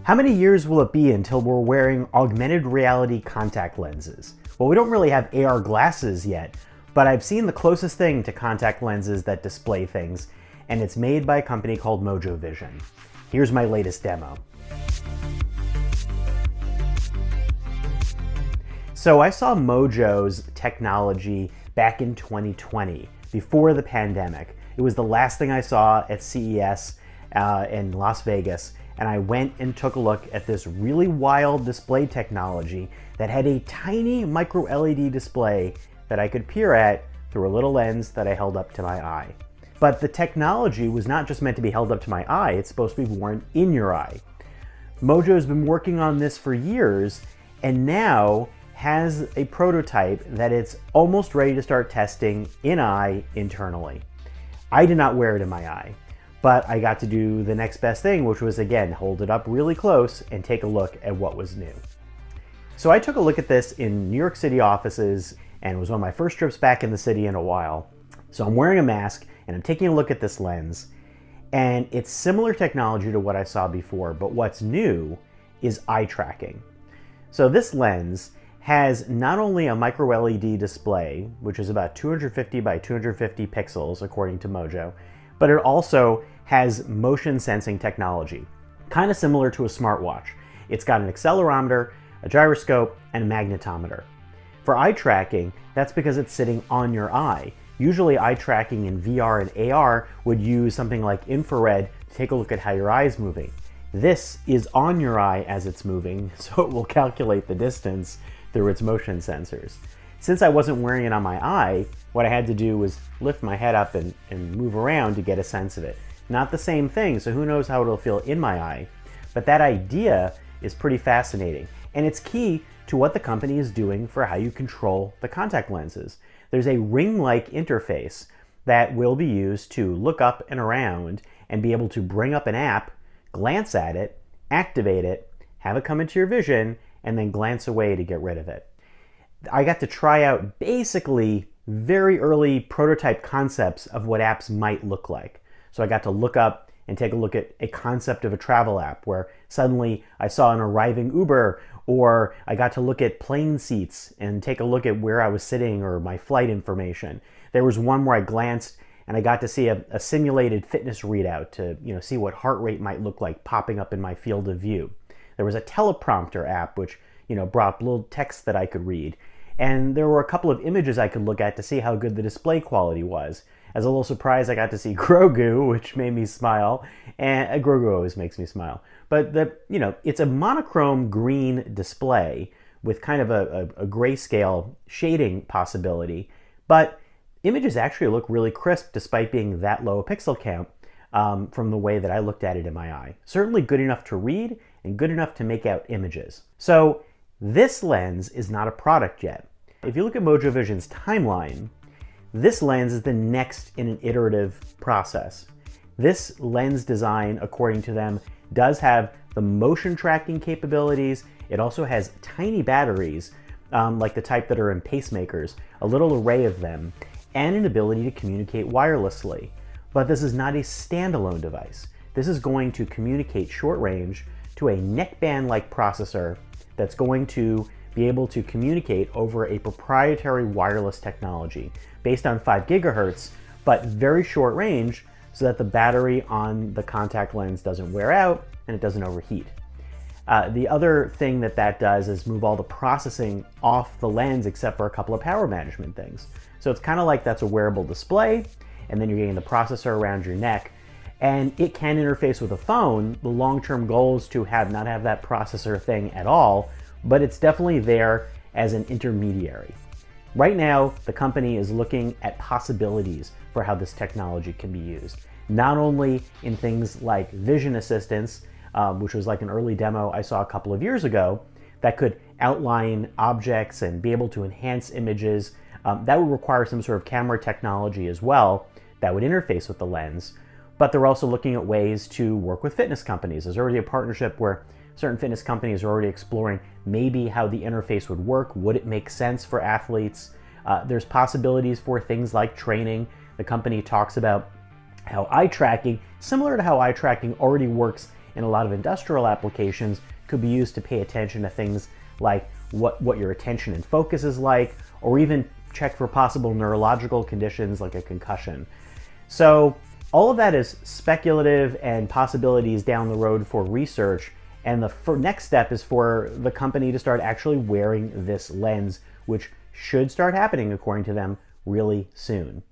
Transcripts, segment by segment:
How many years will it be until we're wearing augmented reality contact lenses? Well, we don't really have AR glasses yet, but I've seen the closest thing to contact lenses that display things, and it's made by a company called Mojo Vision. Here's my latest demo. So I saw Mojo's technology back in 2020, before the pandemic. It was the last thing I saw at CES in Las Vegas, and I went and took a look at this really wild display technology that had a tiny micro LED display that I could peer at through a little lens that I held up to my eye. But the technology was not just meant to be held up to my eye, it's supposed to be worn in your eye. Mojo's been working on this for years and now has a prototype that it's almost ready to start testing in eye internally. I did not wear it in my eye, but I got to do the next best thing, which was, again, hold it up really close and take a look at what was new. So I took a look at this in New York City offices, and it was one of my first trips back in the city in a while. So I'm wearing a mask and I'm taking a look at this lens, and it's similar technology to what I saw before, but what's new is eye tracking. So this lens has not only a micro LED display, which is about 250 by 250 pixels according to Mojo, but it also has motion sensing technology, kind of similar to a smartwatch. It's got an accelerometer, a gyroscope, and a magnetometer. For eye tracking, that's because it's sitting on your eye. Usually eye tracking in VR and AR would use something like infrared to take a look at how your eye is moving. This is on your eye as it's moving, so it will calculate the distance through its motion sensors. Since I wasn't wearing it on my eye, what I had to do was lift my head up and move around to get a sense of it. Not the same thing, so who knows how it'll feel in my eye, but that idea is pretty fascinating, and it's key to what the company is doing for how you control the contact lenses. There's a ring-like interface that will be used to look up and around and be able to bring up an app, glance at it, activate it, have it come into your vision, and then glance away to get rid of it. I got to try out basically very early prototype concepts of what apps might look like. So I got to look up and take a look at a concept of a travel app where suddenly I saw an arriving Uber, or I got to look at plane seats and take a look at where I was sitting or my flight information. There was one where I glanced and I got to see a simulated fitness readout to see what heart rate might look like popping up in my field of view. There was a teleprompter app which brought little text that I could read. And there were a couple of images I could look at to see how good the display quality was. As a little surprise, I got to see Grogu, which made me smile, and Grogu always makes me smile. But it's a monochrome green display with kind of a grayscale shading possibility, but images actually look really crisp despite being that low a pixel count from the way that I looked at it in my eye. Certainly good enough to read and good enough to make out images. So this lens is not a product yet. If you look at Mojo Vision's timeline, this lens is the next in an iterative process. This lens design, according to them, does have the motion tracking capabilities. It also has tiny batteries, like the type that are in pacemakers, a little array of them, and an ability to communicate wirelessly. But this is not a standalone device. This is going to communicate short range to a neckband-like processor that's going to be able to communicate over a proprietary wireless technology based on 5 gigahertz, but very short range so that the battery on the contact lens doesn't wear out and it doesn't overheat. The other thing that does is move all the processing off the lens except for a couple of power management things. So it's kind of like that's a wearable display, and then you're getting the processor around your neck, and it can interface with a phone. The long-term goal is to not have that processor thing at all, but it's definitely there as an intermediary. Right now, the company is looking at possibilities for how this technology can be used. Not only in things like vision assistance, which was like an early demo I saw a couple of years ago, that could outline objects and be able to enhance images. That would require some sort of camera technology as well that would interface with the lens. But they're also looking at ways to work with fitness companies. There's already a partnership where certain fitness companies are already exploring maybe how the interface would work. Would it make sense for athletes? There's possibilities for things like training. The company talks about how eye tracking, similar to how eye tracking already works in a lot of industrial applications could be used to pay attention to things like what your attention and focus is like, or even check for possible neurological conditions like a concussion. So all of that is speculative and possibilities down the road for research, and the next step is for the company to start actually wearing this lens, which should start happening according to them really soon.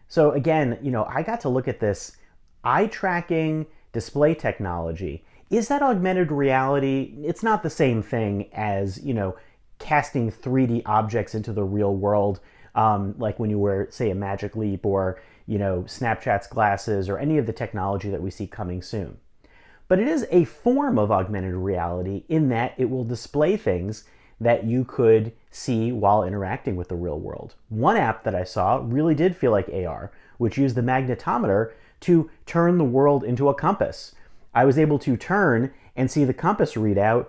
So again, I got to look at this eye tracking display technology. Is that augmented reality? It's not the same thing as, casting 3D objects into the real world, like when you wear, say, a Magic Leap or, Snapchat's glasses or any of the technology that we see coming soon. But it is a form of augmented reality in that it will display things that you could see while interacting with the real world. One app that I saw really did feel like AR, which used the magnetometer to turn the world into a compass. I was able to turn and see the compass readout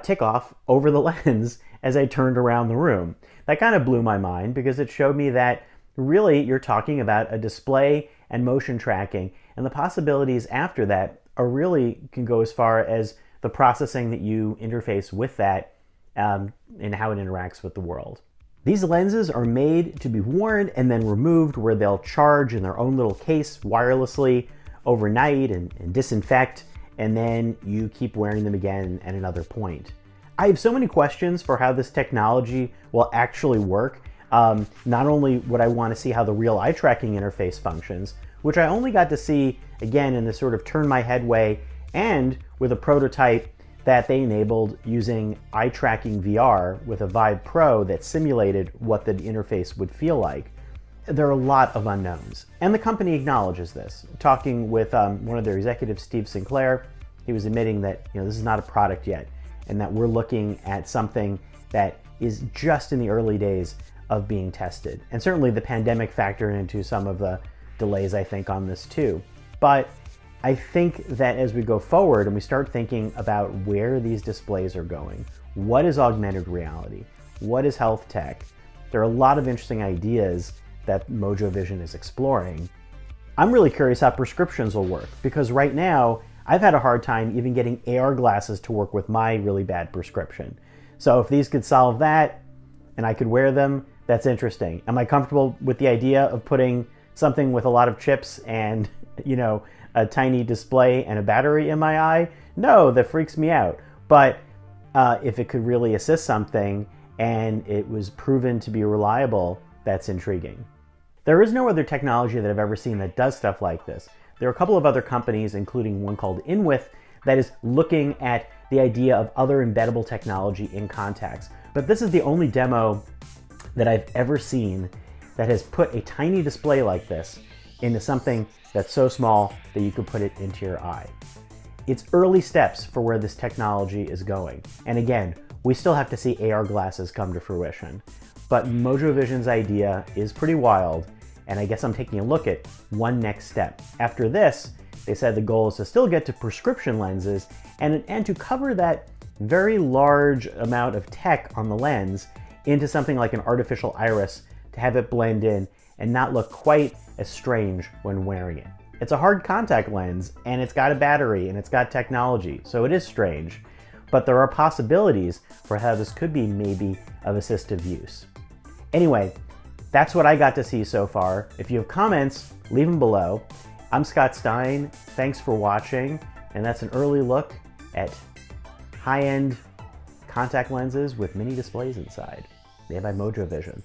tick off over the lens as I turned around the room. That kind of blew my mind because it showed me that really you're talking about a display and motion tracking, and the possibilities after that are really can go as far as the processing that you interface with that and how it interacts with the world. These lenses are made to be worn and then removed, where they'll charge in their own little case wirelessly overnight and disinfect, and then you keep wearing them again at another point. I have so many questions for how this technology will actually work. Not only would I want to see how the real eye tracking interface functions, which I only got to see again in this sort of turn my head way, and with a prototype that they enabled using eye tracking VR with a Vive Pro that simulated what the interface would feel like. There are a lot of unknowns, and the company acknowledges this. Talking with one of their executives, Steve Sinclair, he was admitting that this is not a product yet, and that we're looking at something that is just in the early days of being tested. And certainly the pandemic factored into some of the delays, I think, on this too. But I think that as we go forward and we start thinking about where these displays are going, what is augmented reality? What is health tech? There are a lot of interesting ideas that Mojo Vision is exploring. I'm really curious how prescriptions will work, because right now I've had a hard time even getting AR glasses to work with my really bad prescription. So if these could solve that and I could wear them, that's interesting. Am I comfortable with the idea of putting something with a lot of chips and, a tiny display and a battery in my eye? No, that freaks me out. But if it could really assist something and it was proven to be reliable, that's intriguing. There is no other technology that I've ever seen that does stuff like this. There are a couple of other companies, including one called InWith, that is looking at the idea of other embeddable technology in contacts. But this is the only demo that I've ever seen that has put a tiny display like this into something that's so small that you could put it into your eye. It's early steps for where this technology is going. And again, we still have to see AR glasses come to fruition. But Mojo Vision's idea is pretty wild, and I guess I'm taking a look at one next step. After this, they said the goal is to still get to prescription lenses and to cover that very large amount of tech on the lens into something like an artificial iris to have it blend in and not look quite as strange when wearing it. It's a hard contact lens, and it's got a battery, and it's got technology, so it is strange. But there are possibilities for how this could be maybe of assistive use. Anyway, that's what I got to see so far. If you have comments, leave them below. I'm Scott Stein. Thanks for watching, and that's an early look at high-end contact lenses with mini displays inside, made by Mojo Vision.